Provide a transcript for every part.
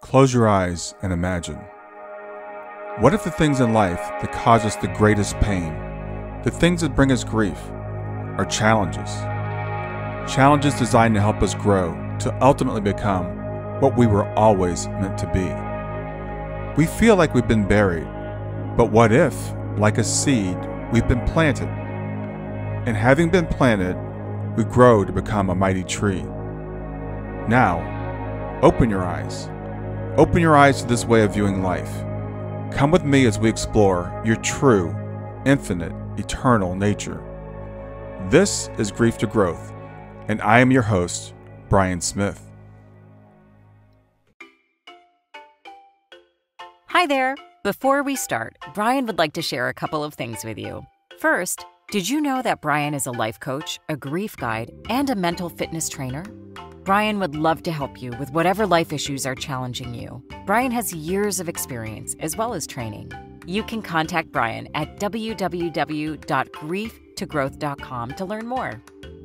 Close your eyes and imagine. What if the things in life that cause us the greatest pain, the things that bring us grief, are challenges? Challenges designed to help us grow, to ultimately become what we were always meant to be. We feel like we've been buried, but what if, like a seed, we've been planted? And having been planted, we grow to become a mighty tree. Now, open your eyes. Open your eyes to this way of viewing life. Come with me as we explore your true, infinite, eternal nature. This is Grief to Growth, and I am your host, Brian Smith. Hi there. Before we start, Brian would like to share a couple of things with you. First, did you know that Brian is a life coach, a grief guide, and a mental fitness trainer? Brian would love to help you with whatever life issues are challenging you. Brian has years of experience as well as training. You can contact Brian at www.grieftogrowth.com to learn more.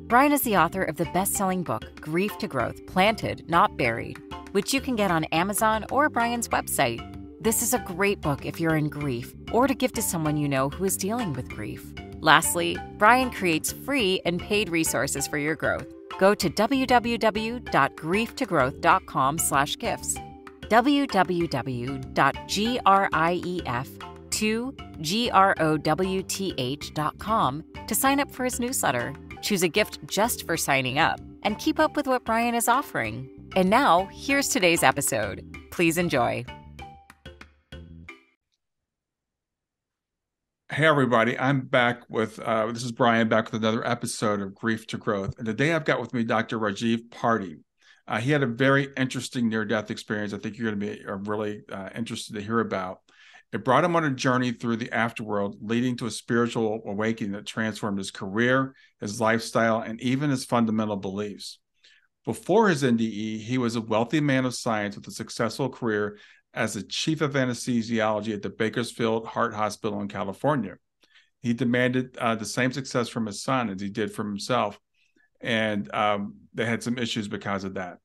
Brian is the author of the best-selling book, Grief to Growth, Planted, Not Buried, which you can get on Amazon or Brian's website. This is a great book if you're in grief or to give to someone you know who is dealing with grief. Lastly, Brian creates free and paid resources for your growth. Go to www.grieftogrowth.com/gifts, www.grief2growth.com to sign up for his newsletter. Choose a gift just for signing up and keep up with what Brian is offering. And now, here's today's episode. Please enjoy. Hey everybody, I'm back with, this is Brian back with another episode of Grief to Growth. And today I've got with me Dr. Raj Parti. He had a very interesting near-death experience I think you're going to be really interested to hear about. It brought him on a journey through the afterworld, leading to a spiritual awakening that transformed his career, his lifestyle, and even his fundamental beliefs. Before his NDE, he was a wealthy man of science with a successful career as the chief of anesthesiology at the Bakersfield Heart Hospital in California. He demanded the same success from his son as he did from himself, and they had some issues because of that.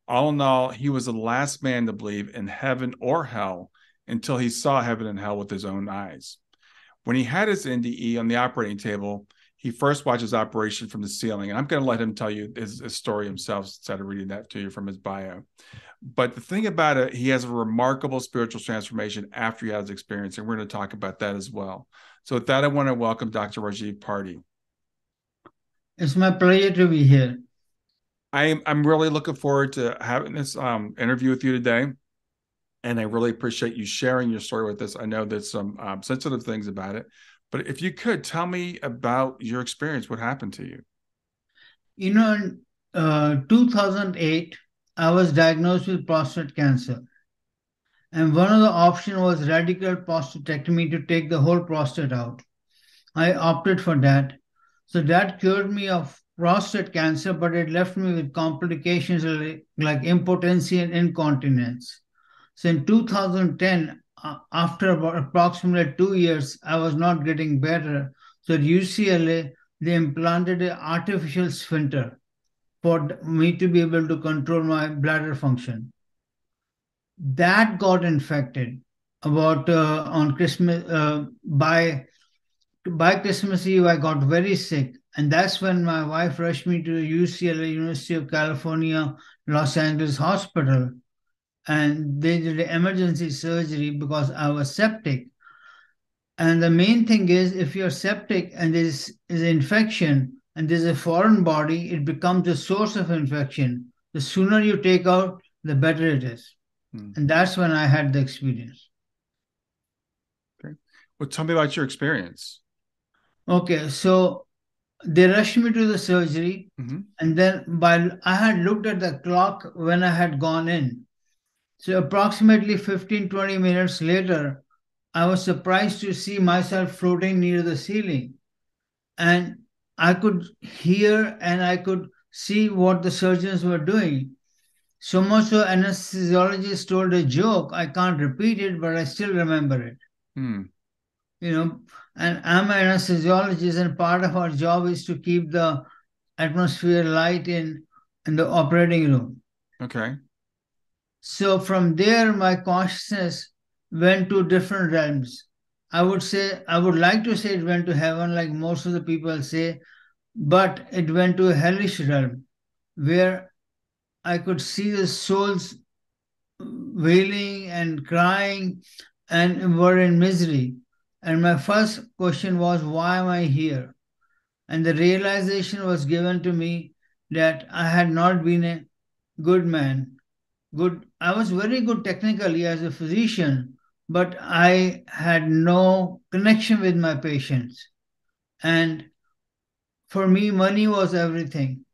All in all, he was the last man to believe in heaven or hell until he saw heaven and hell with his own eyes. When he had his NDE on the operating table, he first watched his operation from the ceiling, and I'm going to let him tell you his story himself instead of reading that to you from his bio. But the thing about it, he has a remarkable spiritual transformation after he had his experience, and we're going to talk about that as well. So with that, I want to welcome Dr. Raj Parti. It's my pleasure to be here. I'm really looking forward to having this interview with you today, and I really appreciate you sharing your story with us. I know there's some sensitive things about it, but if you could tell me about your experience, what happened to you? You know, in 2008, I was diagnosed with prostate cancer. And one of the options was radical prostatectomy to take the whole prostate out. I opted for that. So that cured me of prostate cancer, but it left me with complications like impotency and incontinence. So in 2010, after about approximately 2 years, I was not getting better. So at UCLA, they implanted an artificial sphincter for me to be able to control my bladder function. That got infected about on Christmas. By Christmas Eve, I got very sick. And that's when my wife rushed me to UCLA, University of California, Los Angeles Hospital. And they did an emergency surgery because I was septic. And the main thing is, if you're septic and there's an infection and there's a foreign body, it becomes a source of infection. The sooner you take out, the better it is. And that's when I had the experience. Okay. Well, tell me about your experience. Okay, so they rushed me to the surgery. And then I had looked at the clock when I had gone in. So approximately 15, 20 minutes later, I was surprised to see myself floating near the ceiling. And I could hear and I could see what the surgeons were doing. So much so anesthesiologist told a joke. I can't repeat it, but I still remember it. You know, and I'm an anesthesiologist, and part of our job is to keep the atmosphere light in the operating room. Okay. So from there, my consciousness went to different realms. I would like to say it went to heaven, like most of the people say, but it went to a hellish realm where I could see the souls wailing and crying and were in misery. And my first question was, why am I here? And the realization was given to me that I had not been a good man. Good, I was very good technically as a physician, but I had no connection with my patients. And for me, money was everything.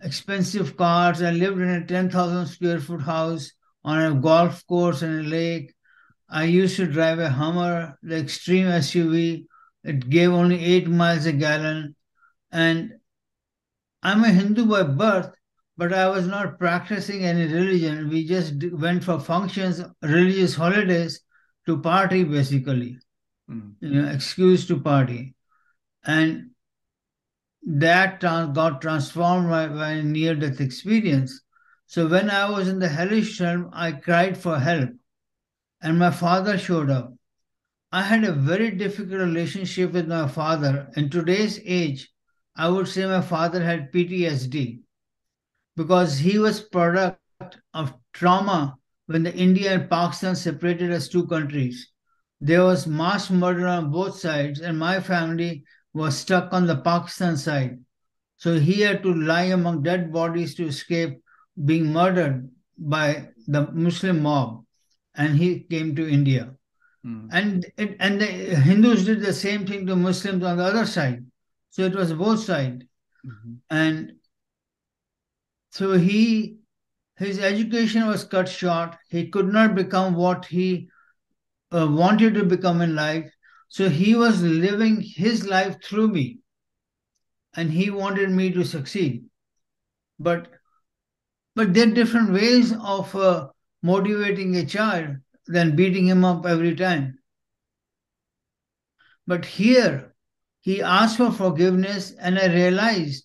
Expensive cars. I lived in a 10,000 square foot house on a golf course and a lake. I used to drive a Hummer, the extreme SUV. It gave only 8 miles a gallon. And I'm a Hindu by birth, but I was not practicing any religion. We just went for functions, religious holidays to party, basically, excuse to party. And that got transformed by near death experience. So when I was in the hellish realm, I cried for help, and my father showed up. I had a very difficult relationship with my father. In today's age, I would say my father had PTSD because he was product of trauma when the India and Pakistan separated as two countries. There was mass murder on both sides, and my family was stuck on the Pakistan side. So he had to lie among dead bodies to escape being murdered by the Muslim mob, and he came to India. And the Hindus did the same thing to Muslims on the other side. So it was both sides. And so his education was cut short. He could not become what he wanted to become in life. So he was living his life through me, and he wanted me to succeed. But there are different ways of motivating a child than beating him up every time. But here, he asked for forgiveness, and I realized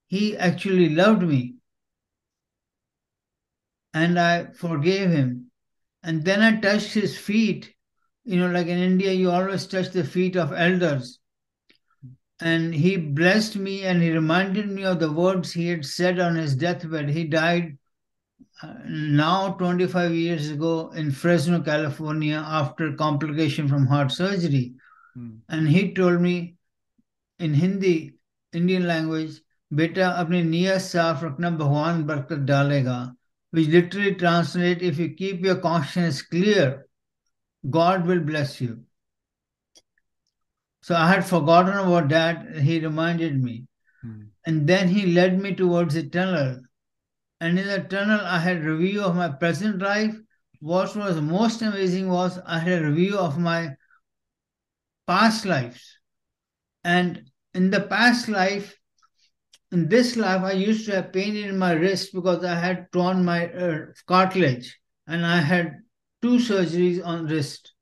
he actually loved me, and I forgave him. And then I touched his feet. Like in India, you always touch the feet of elders. And he blessed me, and he reminded me of the words he had said on his deathbed. He died now 25 years ago in Fresno, California, after complication from heart surgery. And he told me in Hindi, Indian language, "Beta apni niyat saaf rakhna, Bhagwan barakat dalega," which literally translates, if you keep your conscience clear, God will bless you. So I had forgotten about that. He reminded me. And then he led me towards a tunnel. And in the tunnel, I had a review of my present life. What was most amazing was I had a review of my past lives. And in the past life, in this life, I used to have pain in my wrist because I had torn my cartilage, and I had 2 surgeries on wrist,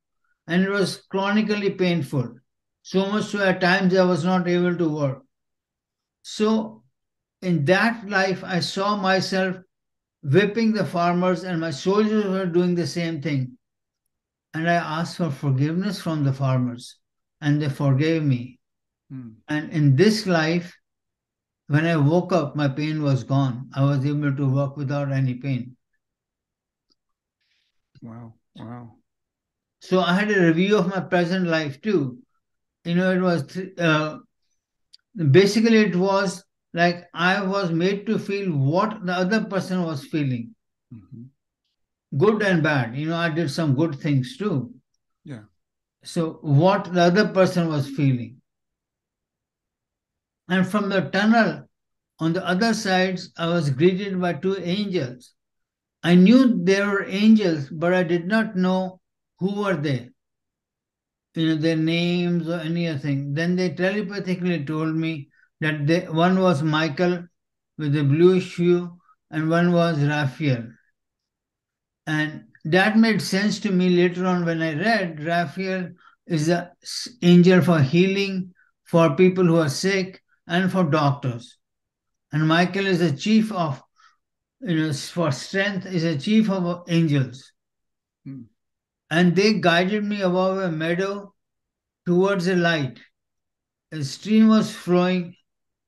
and it was chronically painful. So much so at times I was not able to work. So in that life, I saw myself whipping the farmers, and my soldiers were doing the same thing. And I asked for forgiveness from the farmers, and they forgave me. And in this life, when I woke up, my pain was gone. I was able to work without any pain. Wow. So I had a review of my present life too. It was basically it was like I was made to feel what the other person was feeling, good and bad. I did some good things too. Yeah. So what the other person was feeling. And from the tunnel on the other sides, I was greeted by 2 angels. I knew they were angels, but I did not know who were they, their names or anything. Then they telepathically told me that one was Michael with a bluish hue and one was Raphael. And that made sense to me later on when I read Raphael is the angel for healing, for people who are sick, and for doctors. And Michael is the chief of for strength is a chief of angels. Hmm. And they guided me above a meadow towards a light. A stream was flowing,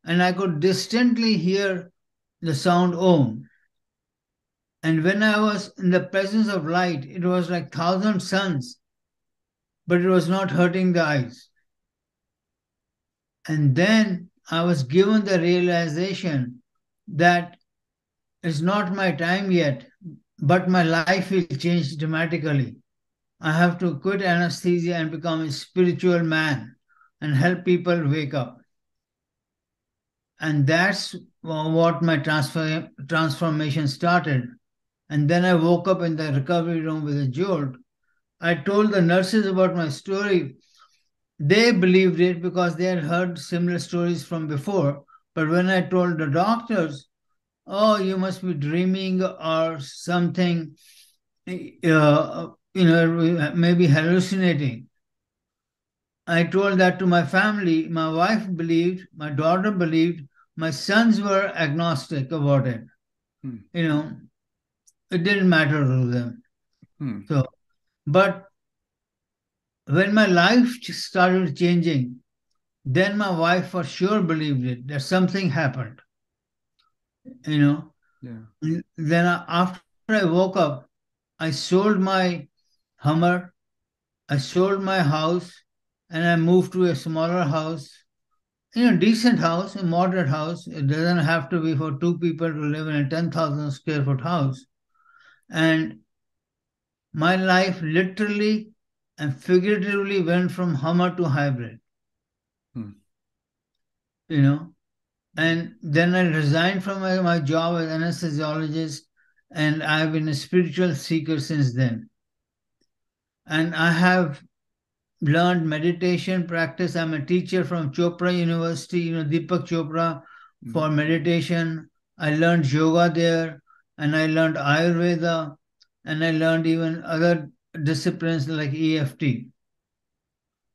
and I could distinctly hear the sound Om. And when I was in the presence of light, it was like thousand suns, but it was not hurting the eyes. And then I was given the realization that it's not my time yet, but my life will change dramatically. I have to quit anesthesia and become a spiritual man and help people wake up. And that's what my transformation started. And then I woke up in the recovery room with a jolt. I told the nurses about my story. They believed it because they had heard similar stories from before. But when I told the doctors, oh, you must be dreaming or something, maybe hallucinating. I told that to my family. My wife believed, my daughter believed, my sons were agnostic about it. Hmm. You know, it didn't matter to them. Hmm. So, but when my life started changing, then my wife for sure believed it, that something happened. You know, Yeah. then after I woke up, I sold my Hummer, I sold my house, and I moved to a smaller house, decent house, a moderate house. It doesn't have to be for two people to live in a 10,000 square foot house. And my life literally and figuratively went from Hummer to hybrid, Hmm. you know. And then I resigned from my job as anesthesiologist, and I've been a spiritual seeker since then. And I have learned meditation practice. I'm a teacher from Chopra University, Deepak Chopra Hmm. for meditation. I learned yoga there, and I learned Ayurveda, and I learned even other disciplines like EFT.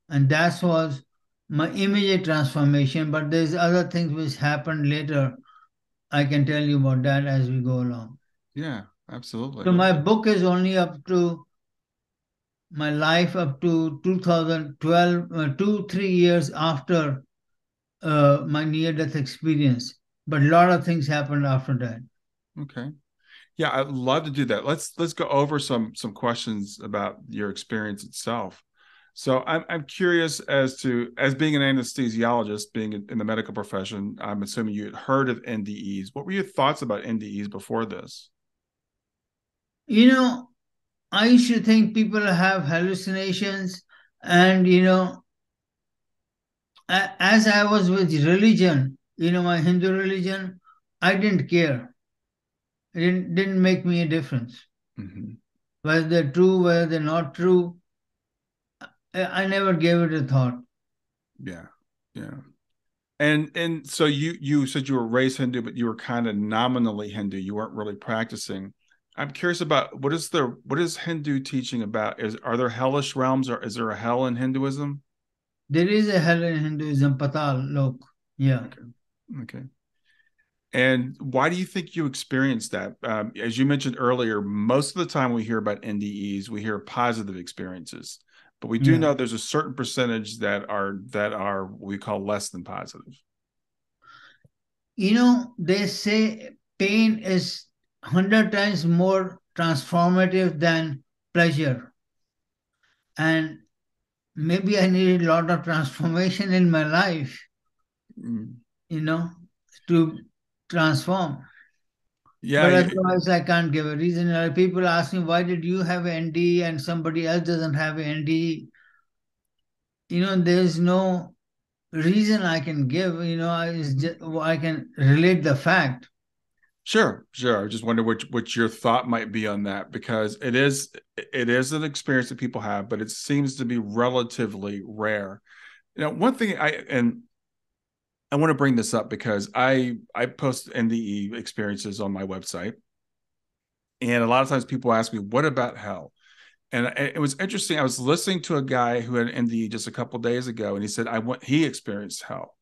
And that was my immediate transformation. But there's other things which happened later. I can tell you about that as we go along. Yeah, So absolutely. my book is only up to my life up to 2012, 2, 3 years after my near-death experience. But a lot of things happened after that. Okay. Yeah, I'd love to do that. Let's go over some questions about your experience itself. So I'm curious as to, as being an anesthesiologist, being in the medical profession, I'm assuming you had heard of NDEs. What were your thoughts about NDEs before this? You know, I used to think people have hallucinations, and as I was with religion, my Hindu religion, I didn't care. It didn't make me a difference. Hmm. Whether they're true, whether they're not true, I never gave it a thought. Yeah, yeah. And so you said you were raised Hindu, but you were kind of nominally Hindu. You weren't really practicing. I'm curious about what is Hindu teaching about? Are there hellish realms, or is there a hell in Hinduism? There is a hell in Hinduism, Patal Lok. Yeah. Okay, okay. And why do you think you experienced that? As you mentioned earlier, most of the time we hear about NDEs, we hear positive experiences, but we do Yeah. know there's a certain percentage that are what we call less than positive. They say pain is 100 times more transformative than pleasure. And maybe I needed a lot of transformation in my life, Mm. you know, to transform. Yeah, But otherwise, I can't give a reason. People ask me, why did you have an NDE and somebody else doesn't have an NDE? There's no reason I can give. I can relate the fact. sure, sure. I just wonder what your thought might be on that, because it is an experience that people have, but it seems to be relatively rare. One thing I want to bring this up because I post NDE experiences on my website, and a lot of times people ask me, "What about hell?" And it was interesting. I was listening to a guy who had an NDE just a couple of days ago, and he said he experienced hell,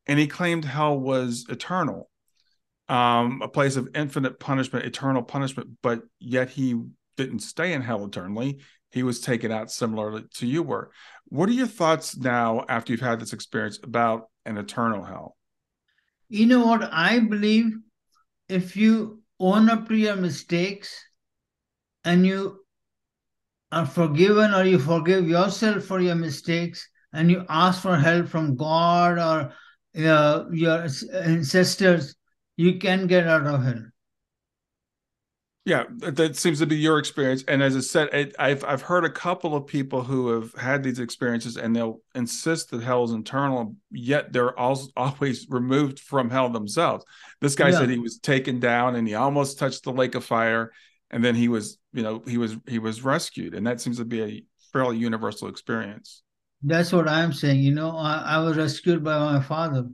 and he claimed hell was eternal. a place of infinite punishment, eternal punishment, but yet he didn't stay in hell eternally. He was taken out similarly to you were. What are your thoughts now after you've had this experience about an eternal hell? You know what? I believe if you own up to your mistakes and you are forgiven or you forgive yourself for your mistakes and you ask for help from God or your ancestors, you can get out of hell. Yeah, that seems to be your experience. And as I said, I've heard a couple of people who have had these experiences, and they'll insist that hell is internal, yet they're also always removed from hell themselves. This guy Yeah, said he was taken down and he almost touched the lake of fire, and then he was, he was rescued, and that seems to be a fairly universal experience. that's what I'm saying. I was rescued by my father.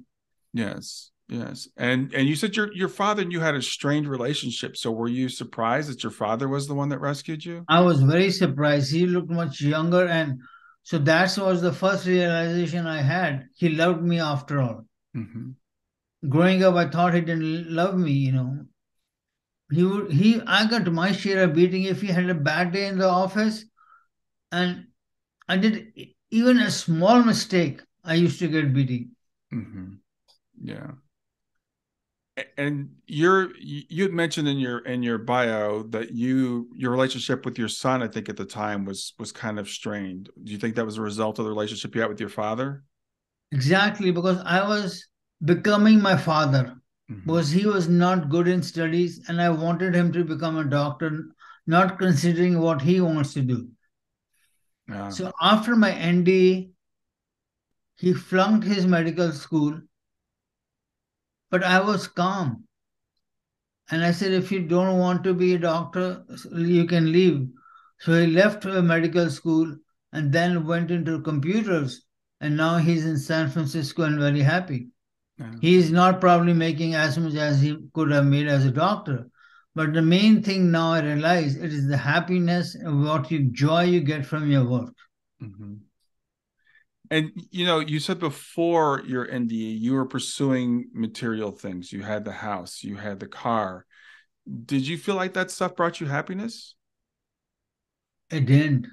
Yes, yes. And you said your father and you had a strained relationship. So were you surprised that your father was the one that rescued you? I was very surprised. He looked much younger, and so that was the first realization I had. He loved me after all. Mm-hmm. Growing up, I thought he didn't love me. I got my share of beating if he had a bad day in the office, and I did even a small mistake, I used to get beating. Mm-hmm. Yeah. And you had mentioned in your bio that your relationship with your son, I think at the time was kind of strained. Do you think that was a result of the relationship you had with your father? Exactly, because I was becoming my father, Mm-hmm. because he was not good in studies, and I wanted him to become a doctor, not considering what he wants to do. Yeah. So after my NDE, he flunked his medical school, but I was calm. And I said, if you don't want to be a doctor, you can leave. So he left medical school and then went into computers. And now he's in San Francisco and very happy. Yeah. He is not probably making as much as he could have made as a doctor. But the main thing now I realize it is the happiness and joy you get from your work. Mm-hmm. And you said before your NDE, you were pursuing material things. You had the house, you had the car. Did you feel like that stuff brought you happiness? It didn't.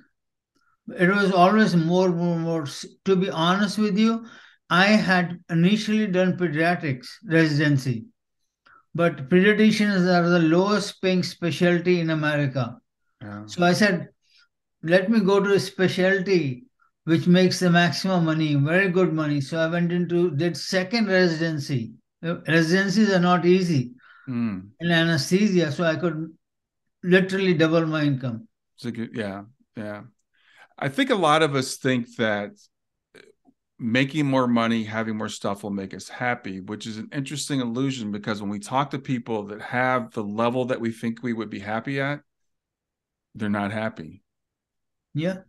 It was always more, more, more. To be honest with you, I had initially done pediatrics residency, but pediatricians are the lowest paying specialty in America. Yeah. So I said, let me go to a specialty which makes the maximum money, very good money. So I went into did second residency. Residencies are not easy Mm. in anesthesia, so I could literally double my income. Yeah, yeah. I think a lot of us think that making more money, having more stuff will make us happy, which is an interesting illusion because when we talk to people that have the level that we think we would be happy at, they're not happy. Yeah.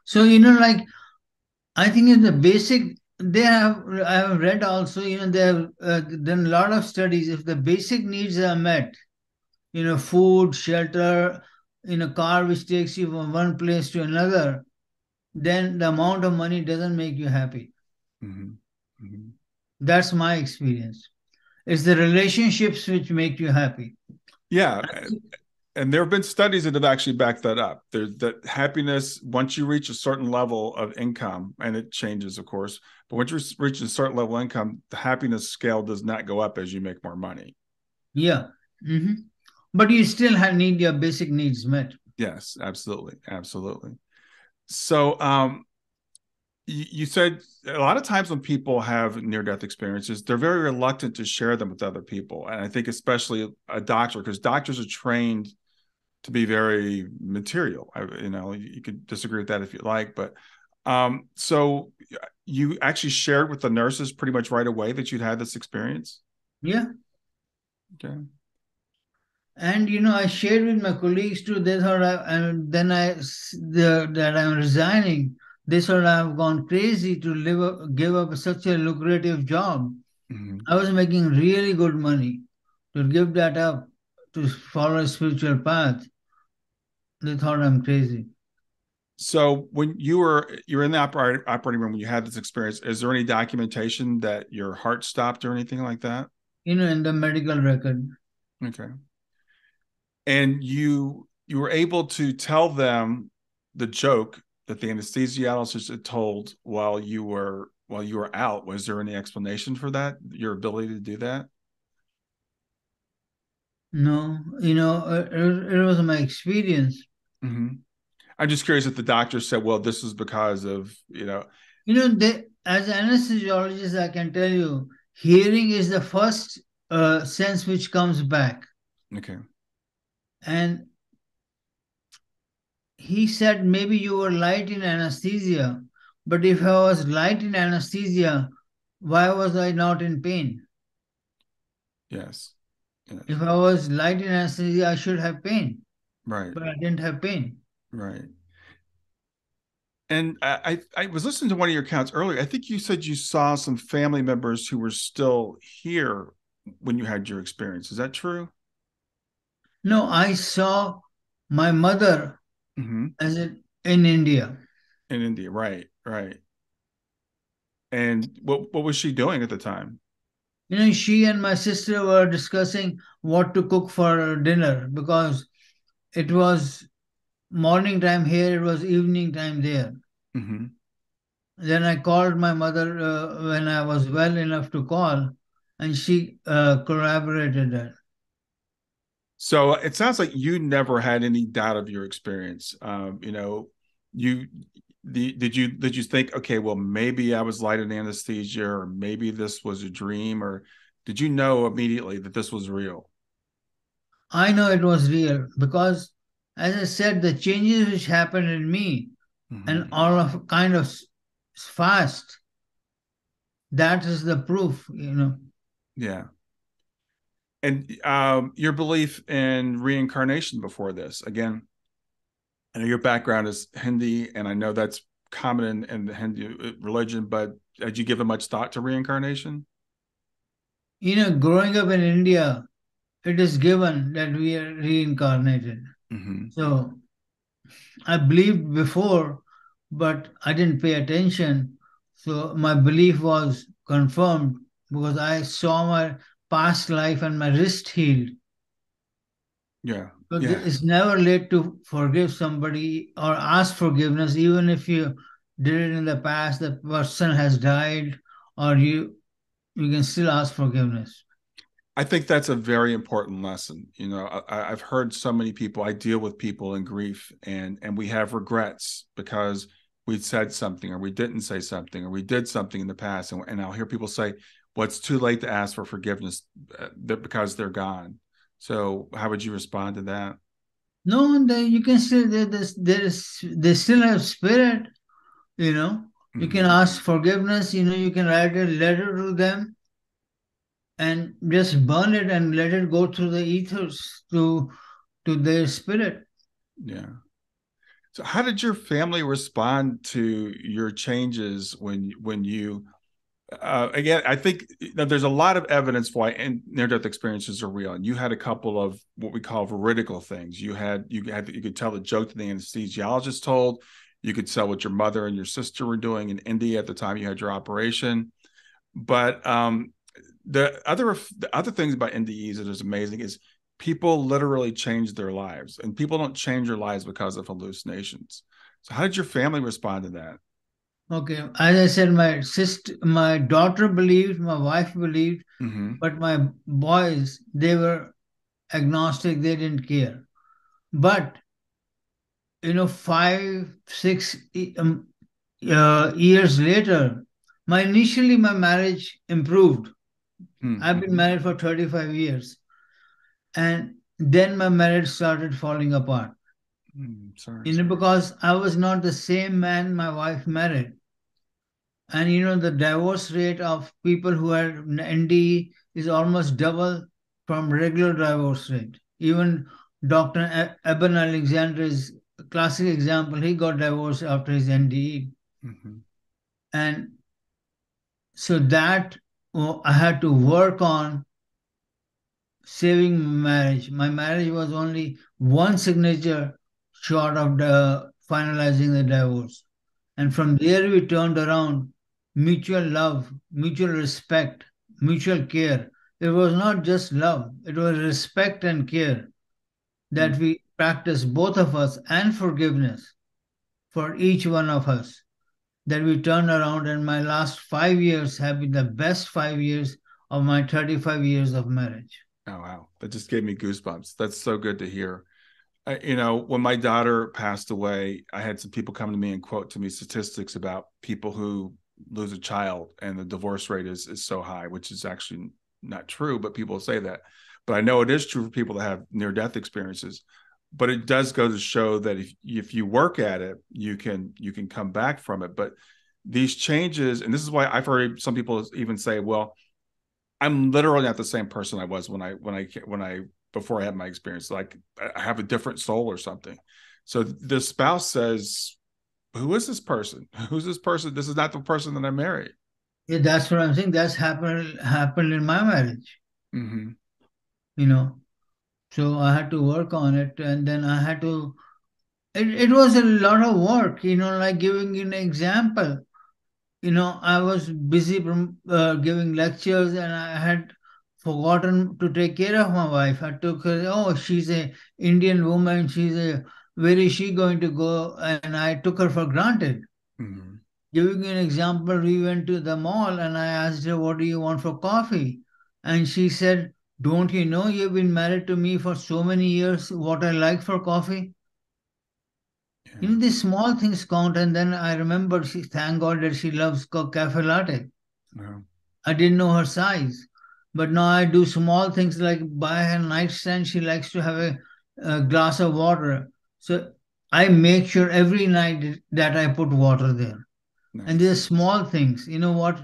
So like I think in the basic, I have read also, they have done a lot of studies. If the basic needs are met, food, shelter, in a car which takes you from one place to another, then the amount of money doesn't make you happy. Mm-hmm. Mm-hmm. That's my experience. It's the relationships which make you happy. Yeah. And there have been studies that have actually backed that up. There's that happiness, once you reach a certain level of income, and it changes, of course, but once you reach a certain level of income, the happiness scale does not go up as you make more money. Yeah. Hmm. But you still need your basic needs met. Yes, absolutely. Absolutely. So, you said a lot of times when people have near death experiences, they're very reluctant to share them with other people. And I think especially a doctor, because doctors are trained to be very material. You could disagree with that if you like, but so you actually shared with the nurses pretty much right away that you'd had this experience. Yeah. Okay. And I shared with my colleagues too. They thought, and then that I'm resigning. They thought I've gone crazy to give up such a lucrative job. Mm-hmm. I was making really good money to give that up to follow a spiritual path. They thought I'm crazy. So when you were in the operating room when you had this experience, is there any documentation that your heart stopped or anything like that? in the medical record. Okay. And you were able to tell them the joke that the anesthesiologist had told while you were out. Was there any explanation for that? Your ability to do that? No, it was my experience. Mm-hmm. I'm just curious if the doctor said, "Well, this is because of As an anesthesiologist, I can tell you, hearing is the first sense which comes back. Okay, And he said, maybe you were light in anesthesia, but if I was light in anesthesia, why was I not in pain? yes, yes, If I was light in anesthesia, I should have pain, right, but I didn't have pain. right." And I was listening to one of your accounts earlier. I think you said you saw some family members who were still here when you had your experience. Is that true? No, I saw my mother Mm-hmm. as in India. In India, right, right. And what was she doing at the time? She and my sister were discussing what to cook for dinner because it was morning time here, it was evening time there. Mm-hmm. Then I called my mother when I was well enough to call, and she corroborated that. So it sounds like you never had any doubt of your experience. You did you think, okay, well, maybe I was light in anesthesia, or maybe this was a dream, or did you know immediately that this was real? I know it was real because, as I said, the changes which happened in me Mm-hmm. and all of kind of fast. That is the proof. Yeah. And your belief in reincarnation before this, again, I know your background is Hindi, and I know that's common in the Hindu religion, but did you give it much thought to reincarnation? Growing up in India, it is given that we are reincarnated. Mm-hmm. So I believed before, but I didn't pay attention. So my belief was confirmed because I saw my past life and my wrist healed. Yeah. So Yeah. it's never late to forgive somebody or ask forgiveness, even if you did it in the past, the person has died, or you can still ask forgiveness. I think that's a very important lesson. I've heard so many people. I deal with people in grief, and we have regrets because we said something, or we didn't say something, or we did something in the past, and I'll hear people say, "Well, it's too late to ask for forgiveness because they're gone." So, how would you respond to that? No, you can still they still have spirit. You know, you can Mm-hmm. ask forgiveness. You can write a letter to them and just burn it and let it go through the ethers to their spirit. Yeah. So, how did your family respond to your changes when you again, I think there's a lot of evidence why near-death experiences are real, and you had a couple of what we call veridical things. You could tell the joke that the anesthesiologist told. You could tell what your mother and your sister were doing in India at the time you had your operation. But the other things about NDEs that is amazing is people literally change their lives, and people don't change their lives because of hallucinations. So, how did your family respond to that? Okay, as I said, my daughter believed, my wife believed, Mm-hmm. but my boys, they were agnostic. They didn't care. But 5, 6 years later, my marriage improved. I've been Mm-hmm. married for 35 years, and then my marriage started falling apart. Sorry. Because I was not the same man my wife married. And the divorce rate of people who had NDE is almost double from regular divorce rate. Even Dr. Eben Alexander is a classic example. He got divorced after his NDE. Mm-hmm. And so that I had to work on saving my marriage. My marriage was only one signature short of the finalizing the divorce. And from there we turned around mutual love, mutual respect, mutual care. it was not just love, it was respect and care that Mm. we practice, both of us, and forgiveness for each one of us, that we turn around. And my last 5 years have been the best 5 years of my 35 years of marriage. Oh, wow. That just gave me goosebumps. That's so good to hear. When my daughter passed away, I had some people come to me and quote to me statistics about people who lose a child, and the divorce rate is so high, which is actually not true, but people say that. But I know it is true for people that have near death experiences. But it does go to show that if you work at it, you can come back from it. But these changes, and this is why I've heard some people even say, "Well, I'm literally not the same person I was when I before I had my experience. Like I have a different soul or something." So the spouse says, "Who is this person? Who's this person? This is not the person that I married." Yeah, that's what I'm saying. That's happened in my marriage, Mm-hmm. you know. So I had to work on it, and then I had to. It was a lot of work, like giving you an example. I was busy giving lectures, and I had forgotten to take care of my wife. I took her. Oh, she's a Indian woman. Where is she going to go? And I took her for granted. Mm-hmm. Giving you an example, we went to the mall and I asked her, "What do you want for coffee?" And she said, "Don't you know you've been married to me for so many years what I like for coffee?" Yeah. These small things count. And then I remembered, thank God that she loves cafe latte. No. I didn't know her size. But now I do small things like buy her nightstand. She likes to have a glass of water. So I make sure every night that I put water there. And Nice. there's small things. You know what?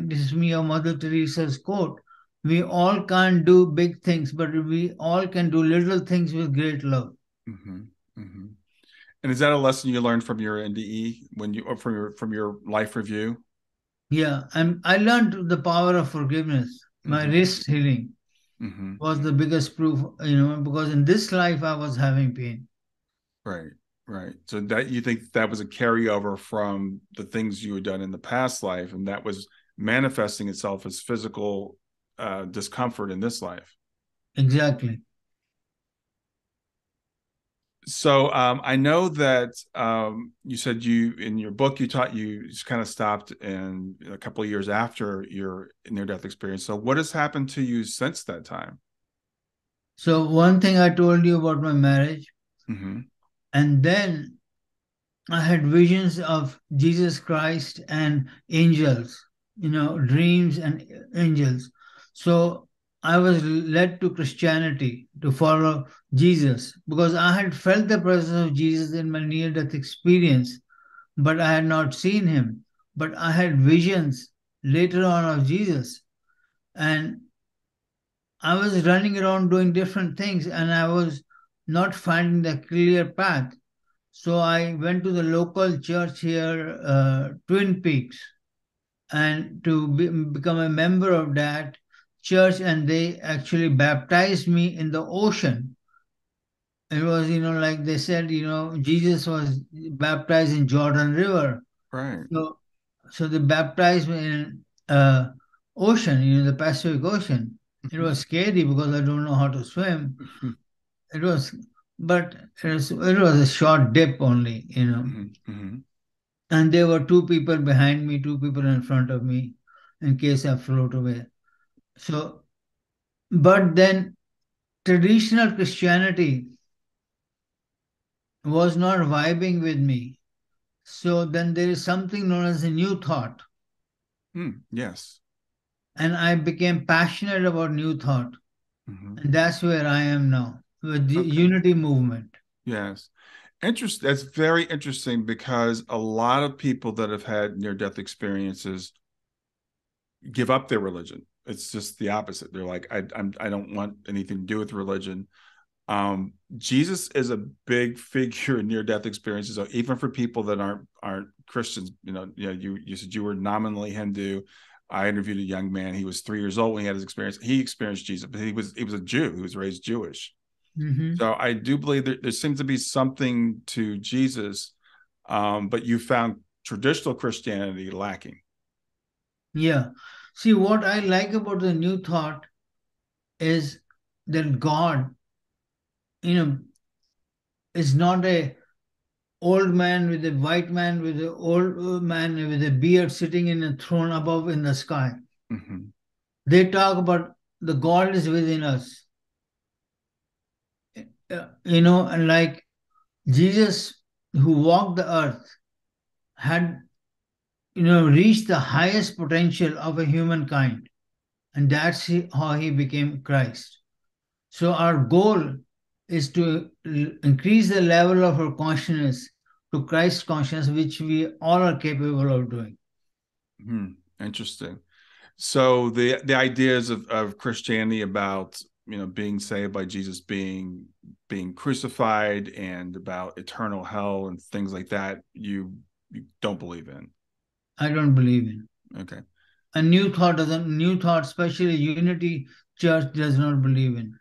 This is me of Mother Teresa's quote. We all can't do big things, but we all can do little things with great love. Mm-hmm. Mm-hmm. And is that a lesson you learned from your NDE or from your life review? Yeah, and I learned the power of forgiveness. My Mm-hmm. wrist healing Mm-hmm. was the biggest proof, because in this life I was having pain. Right, right. So that you think that was a carryover from the things you had done in the past life, and that was manifesting itself as physical discomfort in this life. Exactly. So I know that you said you in your book you just kind of stopped in a couple of years after your near-death experience. So what has happened to you since that time? So one thing I told you about my marriage, Mm-hmm. and then I had visions of Jesus Christ and angels, dreams and angels. So I was led to Christianity to follow Jesus because I had felt the presence of Jesus in my near death experience, but I had not seen him. But I had visions later on of Jesus. And I was running around doing different things and I was not finding the clear path. So I went to the local church here, Twin Peaks, and become a member of that church, and they actually baptized me in the ocean. It was, like they said, Jesus was baptized in Jordan River. Right. So, so they baptized me in ocean, the Pacific Ocean. It was scary because I don't know how to swim. Mm-hmm. It was, but it was a short dip only. Mm-hmm. And there were two people behind me, two people in front of me, in case I float away. So, but then traditional Christianity was not vibing with me. So then there is something known as a new thought. Yes. And I became passionate about new thought. Mm-hmm. And that's where I am now with the Okay. unity movement. Yes. That's very interesting because a lot of people that have had near-death experiences give up their religion. It's just the opposite. They're like, I don't want anything to do with religion. Jesus is a big figure in near-death experiences. So even for people that aren't Christians, you said you were nominally Hindu. I interviewed a young man. He was 3 years old when he had his experience. He experienced Jesus, but he was a Jew. He was raised Jewish. Hmm. So I do believe there seems to be something to Jesus, but you found traditional Christianity lacking. Yeah. See, what I like about the new thought is that God, you know, is not a old man with a white man with a old man with a beard sitting in a throne above in the sky. Mm-hmm. They talk about the God is within us. And like Jesus, who walked the earth, had reached the highest potential of a humankind, and that's how he became Christ. So our goal is to increase the level of our consciousness to Christ consciousness, which we all are capable of doing. Hmm. Interesting. So the ideas of Christianity about being saved by Jesus being crucified and about eternal hell and things like that, you don't believe in. I don't believe in. Okay. A new thought, especially Unity Church, does not believe in.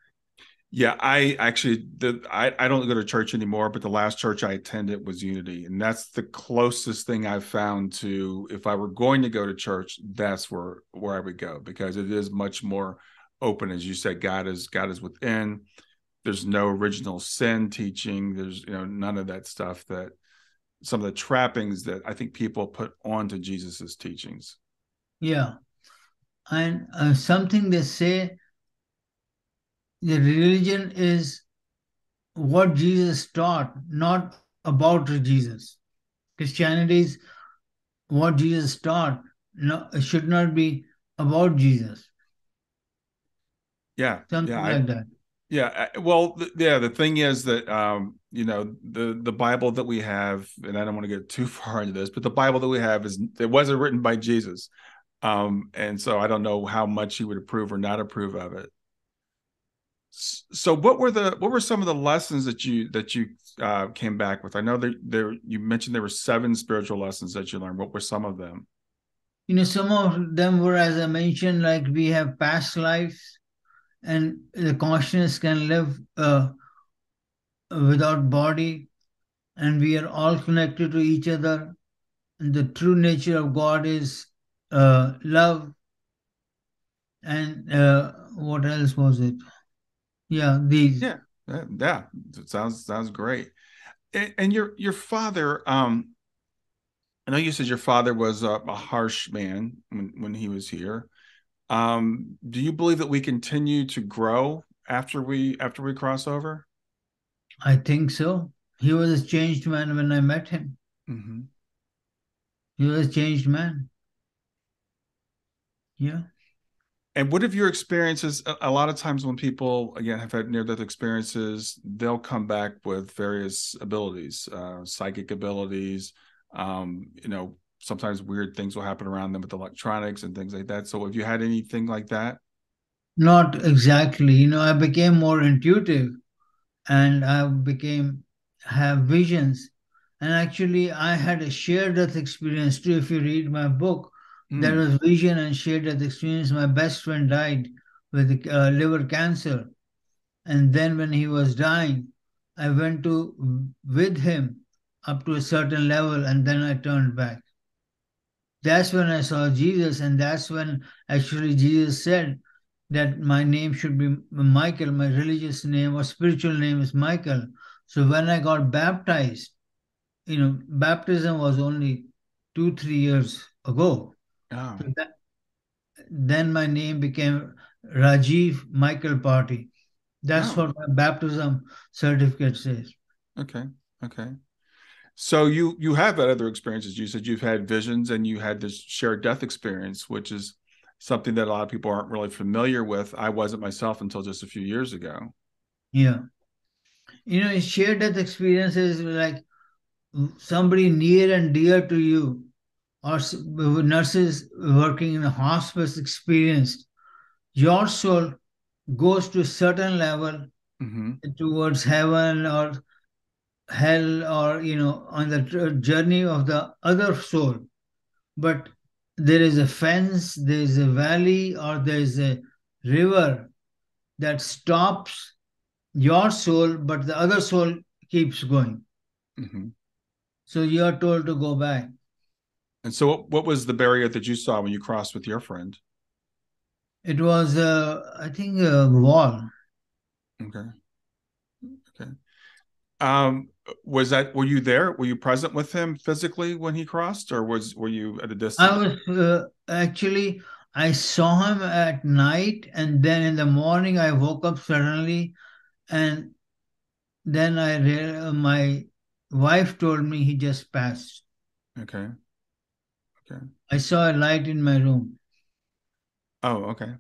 Yeah, I don't go to church anymore, but the last church I attended was Unity, and that's the closest thing I've found to if I were going to go to church, that's where I would go because it is much more open, as you said. God is within. There's no original sin teaching. There's none of that stuff that some of the trappings that I think people put onto Jesus's teachings. Yeah. And something they say the religion is what Jesus taught, not about Jesus. Christianity is what Jesus taught. No, it should not be about Jesus. Yeah, Something yeah, like that. yeah. Well, yeah. The thing is that the Bible that we have, and I don't want to get too far into this, but the Bible that we have it wasn't written by Jesus, and so I don't know how much he would approve or not approve of it. So, what were some of the lessons that you came back with? I know there you mentioned there were 7 spiritual lessons that you learned. What were some of them? Some of them were, as I mentioned, like we have past lives, and the consciousness can live without body, and we are all connected to each other. And the true nature of God is love. And what else was it? Yeah, these. Yeah, yeah. It sounds great. And your father, I know you said your father was a harsh man when he was here. Do you believe that we continue to grow after we cross over? I think so. He was a changed man when I met him. Mm-hmm. He was a changed man. Yeah. And what have your experiences? A lot of times when people again have had near-death experiences, they'll come back with various abilities, psychic abilities. Sometimes weird things will happen around them with electronics and things like that. So have you had anything like that? Not exactly. I became more intuitive, and I became have visions. And actually, I had a shared death experience too. If you read my book, there Mm. was vision and shared death experience. My best friend died with liver cancer, and then when he was dying, I went to with him up to a certain level, and then I turned back. That's when I saw Jesus, and that's when actually Jesus said that my name should be Michael, my religious name or spiritual name is Michael. So when I got baptized, baptism was only 2, 3 years ago. Oh, So then my name became Rajiv Michael Parti. That's oh, what my baptism certificate says. okay, okay. So you have had other experiences. You said you've had visions and you had this shared death experience, which is something that a lot of people aren't really familiar with. I wasn't myself until just a few years ago. Yeah. Shared death experiences like somebody near and dear to you or nurses working in a hospice experienced, your soul goes to a certain level Mm-hmm. towards heaven or hell or, on the journey of the other soul. But there is a fence, there is a valley, or there is a river that stops your soul, but the other soul keeps going. Mm-hmm. So you are told to go back. And so what was the barrier that you saw when you crossed with your friend? It was, I think, a wall. Okay. Okay. Were you there? Were you present with him physically when he crossed, or were you at a I distance? was actually, I saw him at night, and then in the morning, I woke up suddenly, and then my wife told me he just passed. Okay. Okay. I saw a light in my room. Oh, okay.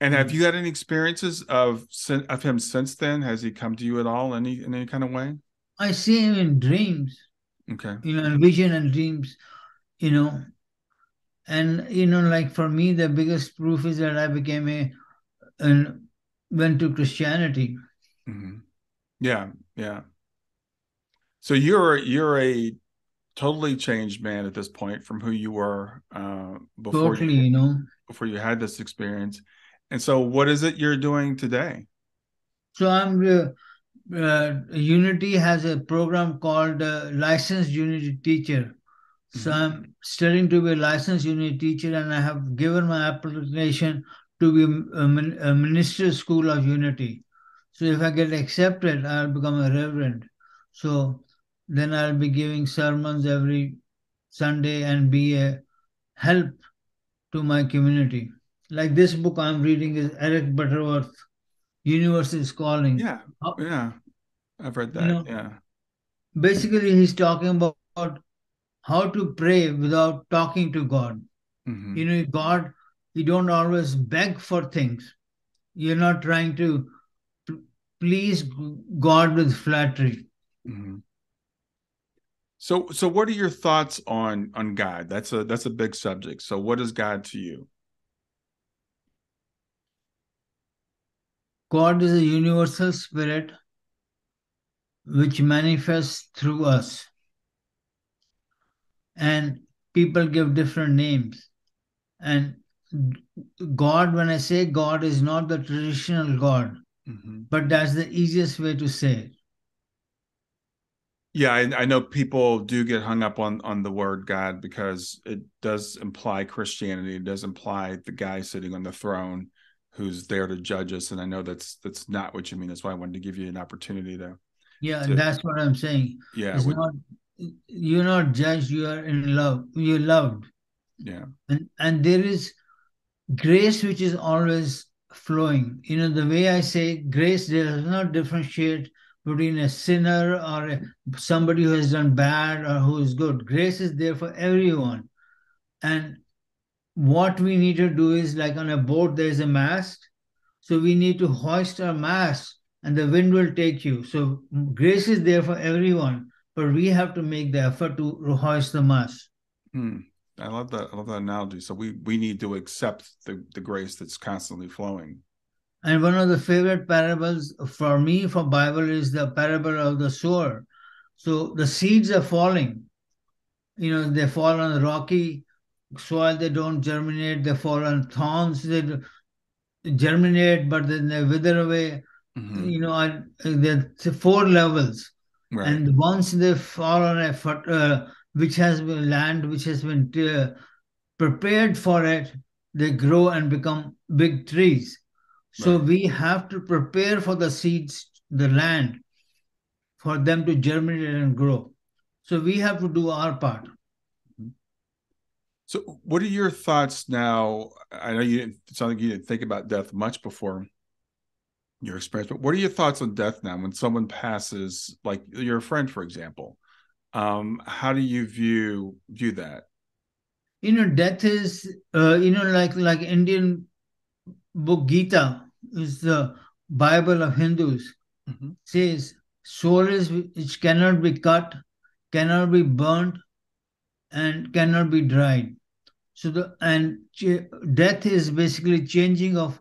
And have Yeah. you had any experiences of him since then? Has he come to you at all in any kind of way? I see him in dreams, Okay. in vision and dreams, you know. And, like for me, the biggest proof is that I became and went to Christianity. Hmm. Yeah. Yeah. So you're a totally changed man at this point from who you were Totally, before you had this experience. And so, what is it you're doing today? So Unity has a program called Licensed Unity Teacher. So Hmm. I'm studying to be a licensed Unity teacher, and I have given my application to be a minister school of Unity. So if I get accepted, I'll become a reverend. So then I'll be giving sermons every Sunday and be a help to my community. Like this book I'm reading is Eric Butterworth, Universe is Calling. Yeah, yeah, I've read You that. know, Yeah. basically he's talking about how to pray without talking to God. Hmm. God, you don't always beg for things. You're not trying to p- please God with flattery. Hmm. So, what are your thoughts on God? That's a big subject. So, what is God to you? God is a universal spirit which manifests through us, and people give different names. And God, when I say God, is not the traditional God, Hmm. but that's the easiest way to say it. Yeah, I know people do get hung up on the word God because it does imply Christianity. It does imply the guy sitting on the throne who's there to judge us. And I know that's not what you mean. That's why I wanted to give you an opportunity Yeah, to that's what I'm saying. yeah, It's would not you're not judged, you are in love. You're loved. yeah. And there is grace which is always flowing. The way I say grace does not differentiate between a sinner or somebody who has done bad or who is good. Grace is there for everyone. And what we need to do is like on a boat, there's a mast. So we need to hoist our mast and the wind will take you. So grace is there for everyone, but we have to make the effort to hoist the mast. Hmm. I love that. I love that analogy. So we need to accept the grace that's constantly flowing. And one of the favorite parables for me for Bible is the parable of the sower. So the seeds are falling. They fall on rocky soil, they don't germinate. They fall on thorns, they germinate, but then they wither away. Hmm. There's four levels, Right. and once they fall on which has been land which has been prepared for it, they grow and become big trees. So Right. we have to prepare for the seeds, the land, for them to germinate and grow. So we have to do our part. So, what are your thoughts now? I know you didn't. It sounds like you didn't think about death much before your experience, but what are your thoughts on death now? When someone passes, like your friend, for example, how do you view that? Death is, like Indian book Gita is the Bible of Hindus. Hmm. Says soul is which cannot be cut, cannot be burnt, and cannot be dried. So death is basically changing of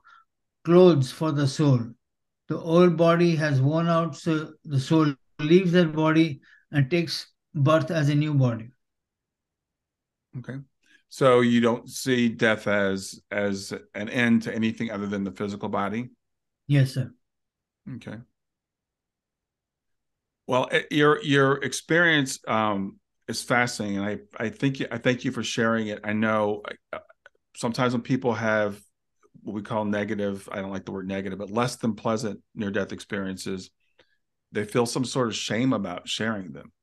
clothes for the soul. The old body has worn out, so the soul leaves that body and takes birth as a new body. Okay. So you don't see death as an end to anything other than the physical body. Yes, sir. Okay. Well, your experience is fascinating, and I thank you for sharing it. I know sometimes when people have what we call negative, I don't like the word negative, but less than pleasant near-death experiences, they feel some sort of shame about sharing them.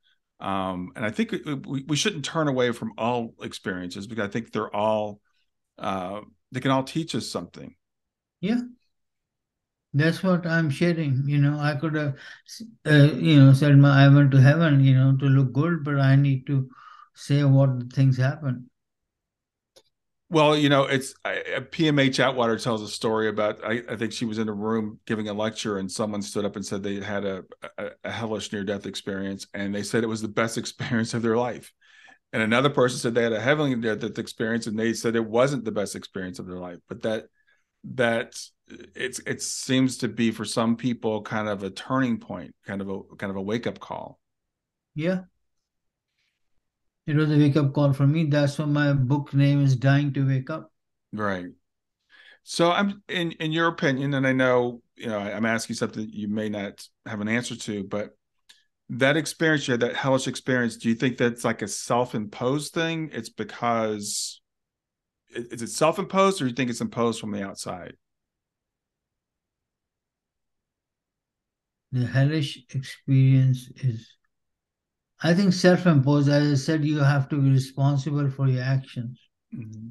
And I think we shouldn't turn away from all experiences, because I think they can all teach us something. Yeah, that's what I'm sharing. I could have, said I went to heaven, to look good, but I need to say what things happen. Well, it's PMH Atwater tells a story about, I think she was in a room giving a lecture, and someone stood up and said they had a hellish near-death experience, and they said it was the best experience of their life. And another person said they had a heavenly near-death experience, and they said it wasn't the best experience of their life. But that it seems to be, for some people, kind of a turning point, kind of a wake-up call. Yeah, it was a wake up call for me. That's why my book name is Dying to Wake Up. Right. So I'm in your opinion, and I know, I'm asking something you may not have an answer to, but that experience you had, that hellish experience, do you think that's like a self-imposed thing? It's because is it self-imposed, or do you think it's imposed from the outside? The hellish experience is, I think, self imposed. As I said, you have to be responsible for your actions. Mm-hmm.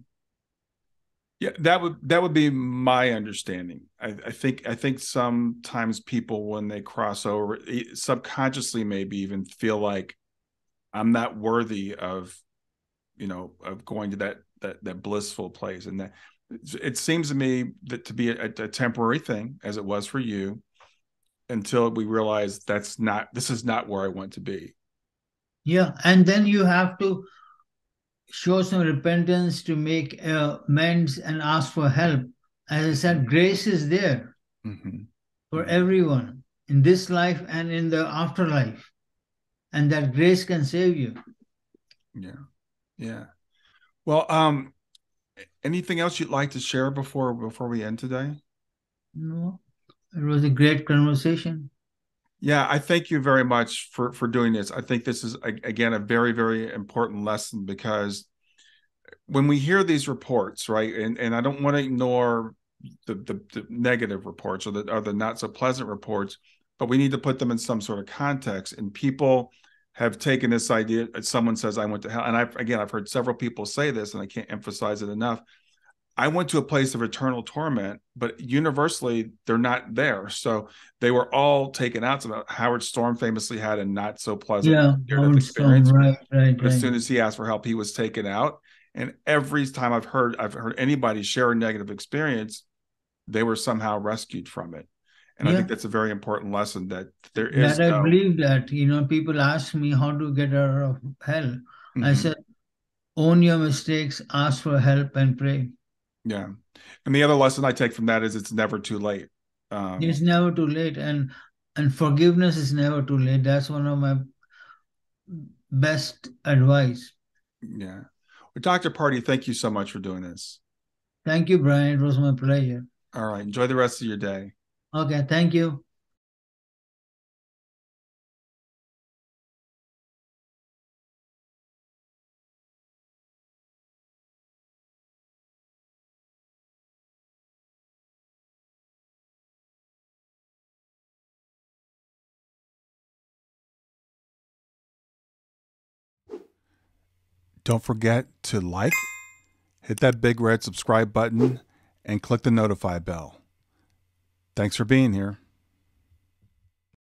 Yeah, that would be my understanding. I think sometimes people, when they cross over, subconsciously maybe even feel like, I'm not worthy of going to that blissful place, and that it seems to me that to be a temporary thing, as it was for you, until we realize this is not where I want to be. Yeah, and then you have to show some repentance to make amends and ask for help. As I said, grace is there Mm-hmm. for Mm-hmm. everyone in this life and in the afterlife, and that grace can save you. Yeah, yeah. Well, anything else you'd like to share before we end today? No, it was a great conversation. Yeah, I thank you very much for doing this. I think this is, again, a very, very important lesson, because when we hear these reports, right, and I don't want to ignore the negative reports, or the not so pleasant reports, but we need to put them in some sort of context. And people have taken this idea. Someone says, I went to hell, and I've heard several people say this, and I can't emphasize it enough. I went to a place of eternal torment, but universally they're not there. So they were all taken out. So Howard Storm famously had a not so pleasant Yeah, near-death Howard Stone, experience, right, right, but as right. soon as he asked for help, he was taken out. And every time I've heard anybody share a negative experience, they were somehow rescued from it. And I think Yeah, that's a very important lesson, that there that is I no. believe that. People ask me how to get out of hell. I Mhm. said, own your mistakes, ask for help, and pray. Yeah. And the other lesson I take from that is, it's never too late. It's Um, never too late, and forgiveness is never too late. That's one of my best advice. yeah. Well, Dr. Party, thank you so much for doing this. Thank you, Brian. It was my pleasure. All right. Enjoy the rest of your day. Okay, thank you. Don't forget to like, hit that big red subscribe button, and click the notify bell. Thanks for being here.